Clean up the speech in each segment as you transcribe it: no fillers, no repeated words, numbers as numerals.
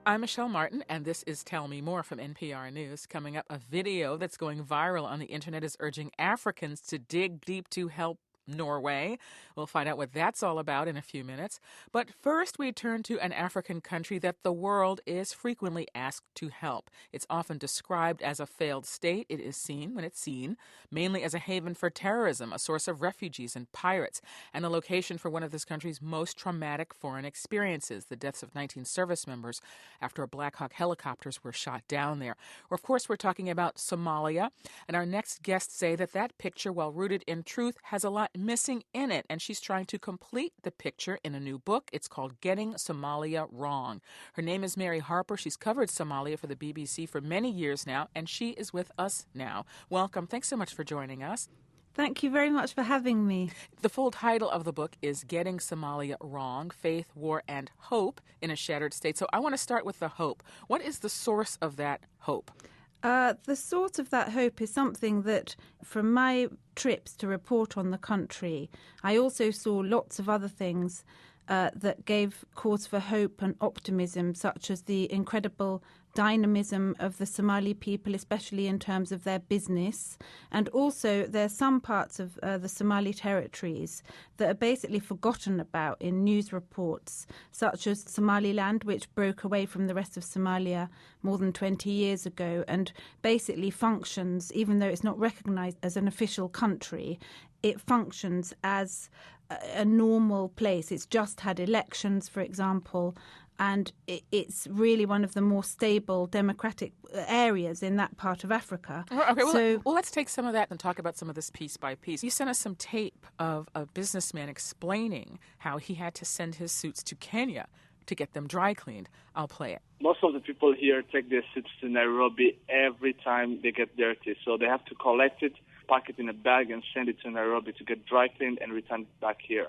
I'm Michelle Martin, and this is Tell Me More from NPR News. Coming up, a video that's going viral on the internet is urging Africans to dig deep to help Norway. We'll find out what that's all about in a few minutes. But first, we turn to an African country that the world is frequently asked to help. It's often described as a failed state. It is seen, when it's seen, mainly as a haven for terrorism, a source of refugees and pirates, and a location for one of this country's most traumatic foreign experiences, the deaths of 19 service members after Black Hawk helicopters were shot down there. Of course, we're talking about Somalia, and our next guests say that picture, while rooted in truth, has a lot missing in it, and she's trying to complete the picture in a new book. It's called Getting Somalia Wrong. Her name is Mary Harper. She's covered Somalia for the BBC for many years now, and she is with us now. Welcome. Thanks so much for joining us. Thank you very much for having me. The full title of the book is Getting Somalia Wrong, Faith, War, and Hope in a Shattered State. So I want to start with the hope. What is the source of that hope? The source of that hope is something that, from my trips to report on the country, I also saw lots of other things that gave cause for hope and optimism, such as the incredible dynamism of the Somali people, especially in terms of their business. And also there's some parts of the Somali territories that are basically forgotten about in news reports, such as Somaliland, which broke away from the rest of Somalia more than 20 years ago and basically functions, even though it's not recognized as an official country, it functions as a normal place. It's just had elections, for example, and it's really one of the more stable democratic areas in that part of Africa. Okay, well, let's take some of that and talk about some of this piece by piece. You sent us some tape of a businessman explaining how he had to send his suits to Kenya to get them dry cleaned. I'll play it. Most of the people here take their suits to Nairobi every time they get dirty, so they have to collect it, pack it in a bag, and send it to Nairobi to get dry cleaned and return it back here,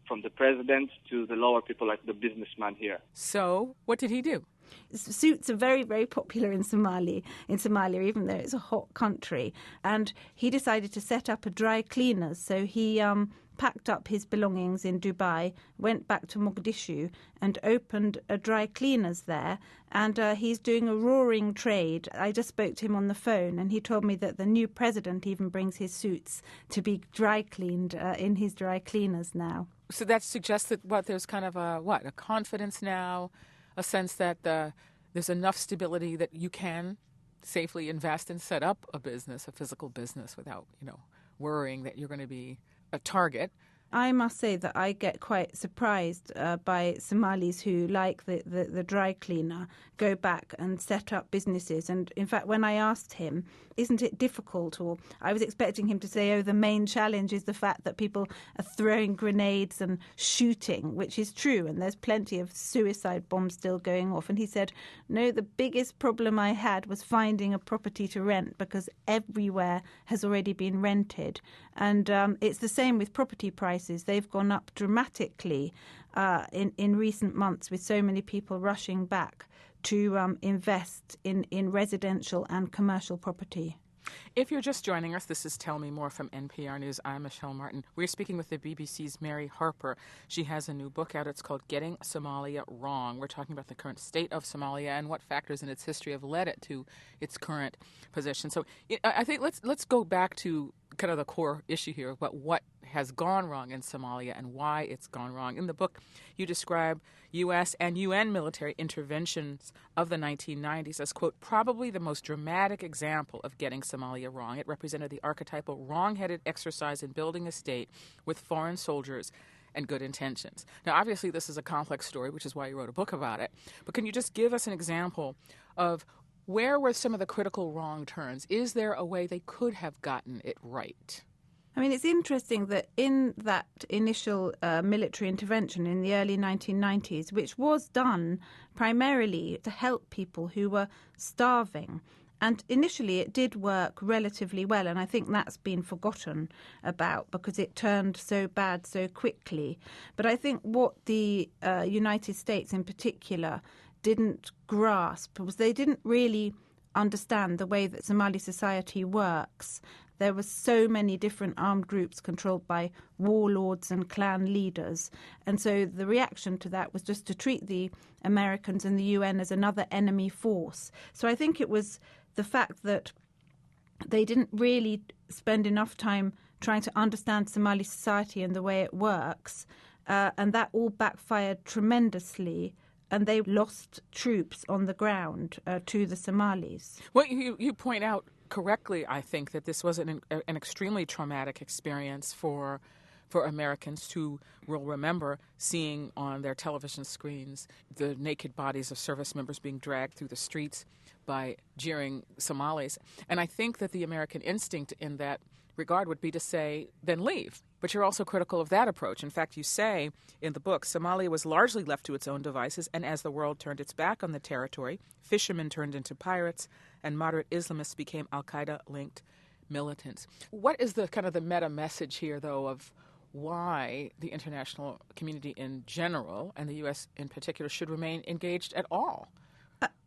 from the president to the lower people like the businessman here. So what did he do? Suits are very, very popular in Somalia, even though it's a hot country. And he decided to set up a dry cleaners. So he packed up his belongings in Dubai, went back to Mogadishu and opened a dry cleaners there. And he's doing a roaring trade. I just spoke to him on the phone and he told me that the new president even brings his suits to be dry cleaned in his dry cleaners now. So that suggests that there's kind of a confidence now, a sense that there's enough stability that you can safely invest and set up a business, a physical business, without, worrying that you're going to be a target. I must say that I get quite surprised by Somalis who, like the dry cleaner, go back and set up businesses. And in fact, when I asked him, isn't it difficult? Or I was expecting him to say, the main challenge is the fact that people are throwing grenades and shooting, which is true. And there's plenty of suicide bombs still going off. And he said, no, the biggest problem I had was finding a property to rent because everywhere has already been rented. And it's the same with property prices. They've gone up dramatically in recent months with so many people rushing back to invest in residential and commercial property. If you're just joining us, this is Tell Me More from NPR News. I'm Michelle Martin. We're speaking with the BBC's Mary Harper. She has a new book out. It's called Getting Somalia Wrong. We're talking about the current state of Somalia and what factors in its history have led it to its current position. So I think let's go back to kind of the core issue here about what has gone wrong in Somalia and why it's gone wrong. In the book, you describe U.S. and U.N. military interventions of the 1990s as, quote, probably the most dramatic example of getting Somalia wrong. It represented the archetypal wrong-headed exercise in building a state with foreign soldiers and good intentions. Now, obviously, this is a complex story, which is why you wrote a book about it. But can you just give us an example of where were some of the critical wrong turns? Is there a way they could have gotten it right? I mean, it's interesting that in that initial military intervention in the early 1990s, which was done primarily to help people who were starving, and initially it did work relatively well, and I think that's been forgotten about because it turned so bad so quickly. But I think what the United States in particular didn't grasp was they didn't really understand the way that Somali society works there were so many different armed groups controlled by warlords and clan leaders. And so the reaction to that was just to treat the Americans and the UN as another enemy force. So I think it was the fact that they didn't really spend enough time trying to understand Somali society and the way it works, and that all backfired tremendously, and they lost troops on the ground to the Somalis. Well, you point out correctly, I think, that this was an extremely traumatic experience for Americans who will remember seeing on their television screens the naked bodies of service members being dragged through the streets by jeering Somalis. And I think that the American instinct in that regard would be to say, then leave. But you're also critical of that approach. In fact, you say in the book, Somalia was largely left to its own devices, and as the world turned its back on the territory, fishermen turned into pirates, and moderate Islamists became al-Qaeda-linked militants. What is the kind of the meta message here, though, of why the international community in general, and the U.S. in particular, should remain engaged at all?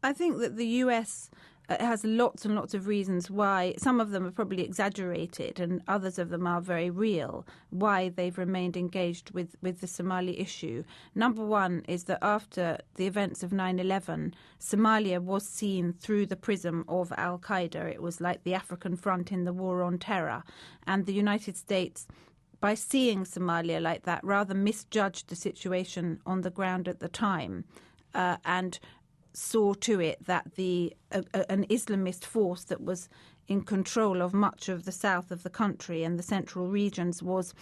I think that the U.S. has lots and lots of reasons why. Some of them are probably exaggerated and others of them are very real, why they've remained engaged with the Somali issue. Number one is that after the events of 9/11, Somalia was seen through the prism of al-Qaeda. It was like the African front in the war on terror. And the United States, by seeing Somalia like that, rather misjudged the situation on the ground at the time and saw to it that an Islamist force that was in control of much of the south of the country and the central regions was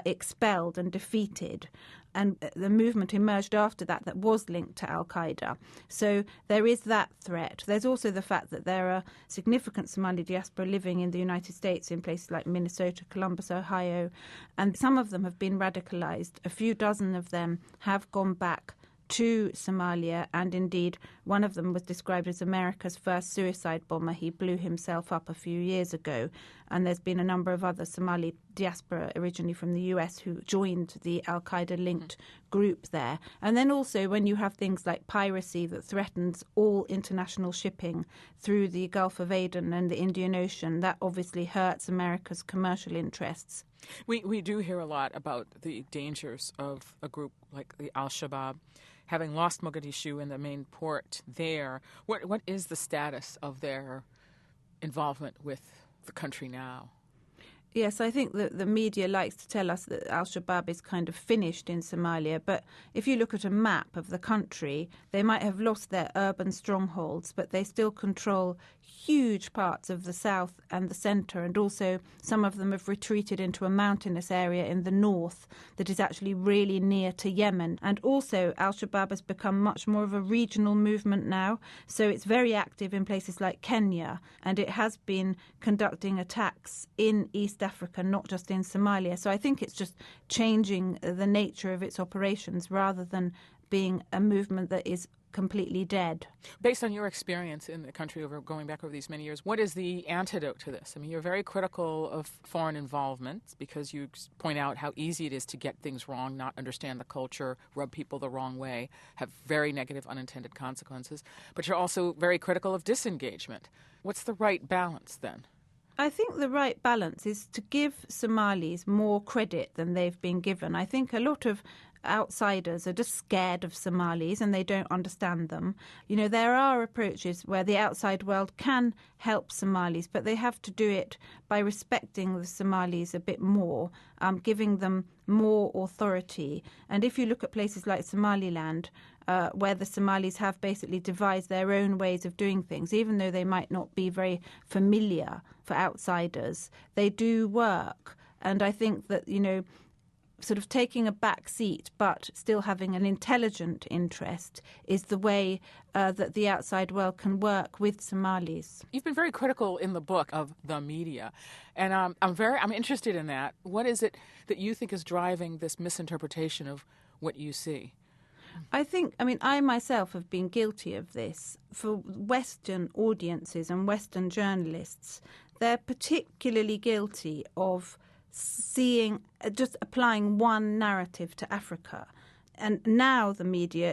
expelled and defeated. And the movement emerged after that was linked to al-Qaeda. So there is that threat. There's also the fact that there are significant Somali diaspora living in the United States in places like Minnesota, Columbus, Ohio, and some of them have been radicalized. A few dozen of them have gone back to Somalia, and indeed one of them was described as America's first suicide bomber. He blew himself up a few years ago, and there's been a number of other Somali diaspora originally from the US who joined the al-Qaeda-linked group there. And then also when you have things like piracy that threatens all international shipping through the Gulf of Aden and the Indian Ocean, that obviously hurts America's commercial interests. We do hear a lot about the dangers of a group like the Al-Shabaab. Having lost Mogadishu and the main port there, what is the status of their involvement with the country now? Yes, I think that the media likes to tell us that al-Shabaab is kind of finished in Somalia, but if you look at a map of the country, they might have lost their urban strongholds, but they still control huge parts of the south and the centre, and also some of them have retreated into a mountainous area in the north that is actually really near to Yemen. And also al-Shabaab has become much more of a regional movement now, so it's very active in places like Kenya, and it has been conducting attacks in East Africa, not just in Somalia. So I think it's just changing the nature of its operations rather than being a movement that is completely dead. Based on your experience in the country going back over these many years, what is the antidote to this? I mean, you're very critical of foreign involvement because you point out how easy it is to get things wrong, not understand the culture, rub people the wrong way, have very negative unintended consequences. But you're also very critical of disengagement. What's the right balance then? I think the right balance is to give Somalis more credit than they've been given. I think a lot of outsiders are just scared of Somalis and they don't understand them. You know, there are approaches where the outside world can help Somalis, but they have to do it by respecting the Somalis a bit more, giving them more authority. And if you look at places like Somaliland, where the Somalis have basically devised their own ways of doing things, even though they might not be very familiar for outsiders, they do work. And I think that, you know, sort of taking a back seat but still having an intelligent interest is the way that the outside world can work with Somalis. You've been very critical in the book of the media, and I'm interested in that. What is it that you think is driving this misinterpretation of what you see? I myself have been guilty of this. For Western audiences and Western journalists, they're particularly guilty of just applying one narrative to Africa. And now the media